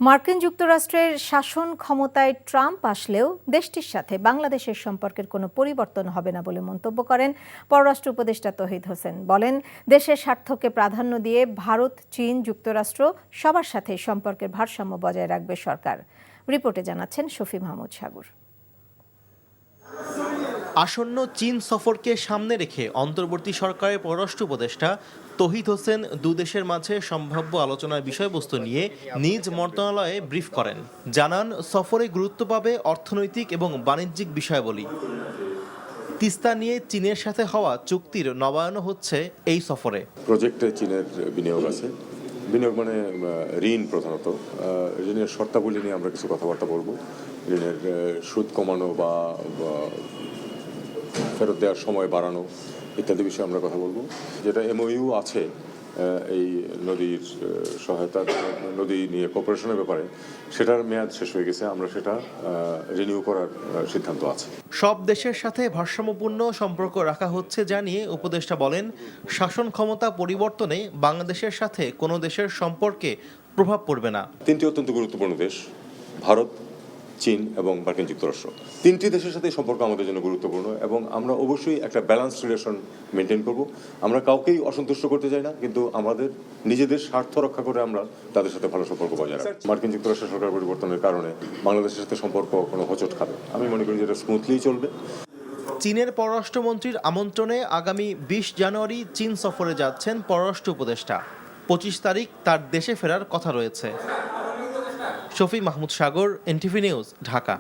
মার্কিন যুক্তরাষ্ট্রের শাসন ক্ষমতায় ট্রাম্প আসলেও দেশটির সাথে বাংলাদেশের সম্পর্কের কোনো পরিবর্তন হবে না বলে মন্তব্য করেন পররাষ্ট্র উপদেষ্টা তৌহিদ হোসেন। বলেন, দেশের স্বার্থকে প্রাধান্য দিয়ে ভারত, চীন, যুক্তরাষ্ট্র সবার সাথে সম্পর্কের ভারসাম্য বজায় রাখবে সরকার। রিপোর্টে জানাচ্ছেন শফি মাহমুদ সাগর। আসন্ন চীন সফরকে সামনে রেখে অন্তর্বর্তী সরকারের পররাষ্ট্র উপদেষ্টা তৌহিদ হোসেন দুদেশের মাঝে সম্ভাব্য আলোচনার বিষয়বস্তু নিয়ে নিজ মন্ত্রণালয়ে ব্রিফ করেন। জানান, সফরে গুরুত্ব পাবে অর্থনৈতিক এবং বাণিজ্যিক বিষয়াবলী। তিস্তা নিয়ে চীনের সাথে হওয়া চুক্তির নবায়নও হচ্ছে এই সফরে। প্রজেক্টে চীনের বিনিয়োগ আছে, বিনিয়োগ মানে ঋণ, প্রধানত ঋণের শর্তাবলী নিয়ে আমরা কিছু কথাবার্তা বলবো। ঋণের সুদ কমানো বা ফেরত দেওয়ার সময় বাড়ানো ইত্যাদি বিষয়ে আমরা কথা বলবো। যেটা এমওইউ আছে এই নদীর সহায়তা, নদী নিয়ে কোঅপারেশনের ব্যাপারে, সেটার মেয়াদ শেষ হয়ে গেছে। আমরা সেটা রিনিউ করার সিদ্ধান্ত আছে। সব দেশের সাথে ভারসাম্যপূর্ণ সম্পর্ক রাখা হচ্ছে জানিয়ে উপদেষ্টা বলেন, শাসন ক্ষমতা পরিবর্তনে বাংলাদেশের সাথে কোনো দেশের সম্পর্কে প্রভাব পড়বে না। তিনটি অত্যন্ত গুরুত্বপূর্ণ দেশ, ভারত, চীন এবং মার্কিন যুক্তরাষ্ট্র। তিনটি দেশের সাথে সম্পর্ক আমাদের জন্য গুরুত্বপূর্ণ এবং আমরা অবশ্যই একটা ব্যালেন্স রিলেশন মেনটেন করব। আমরা কাউকেই অসন্তুষ্ট করতে চাই না, কিন্তু আমাদের নিজেদের স্বার্থ রক্ষা করে আমরা তাদের সাথে ভালো সম্পর্ক বজায় রাখব। মার্কিন যুক্তরাষ্ট্রের সরকার পরিবর্তনের কারণে বাংলাদেশের সাথে সম্পর্ক কোনো হোঁচট খাবে, আমি মনে করি যেটা স্মুথলি চলবে। চীনের পররাষ্ট্রমন্ত্রীর আমন্ত্রণে আগামী 20 জানুয়ারি চীন সফরে যাচ্ছেন পররাষ্ট্র উপদেষ্টা। 25 তারিখ তার দেশে ফেরার কথা রয়েছে। শফি মাহমুদ সাগর, এনটিভি নিউজ, ঢাকা।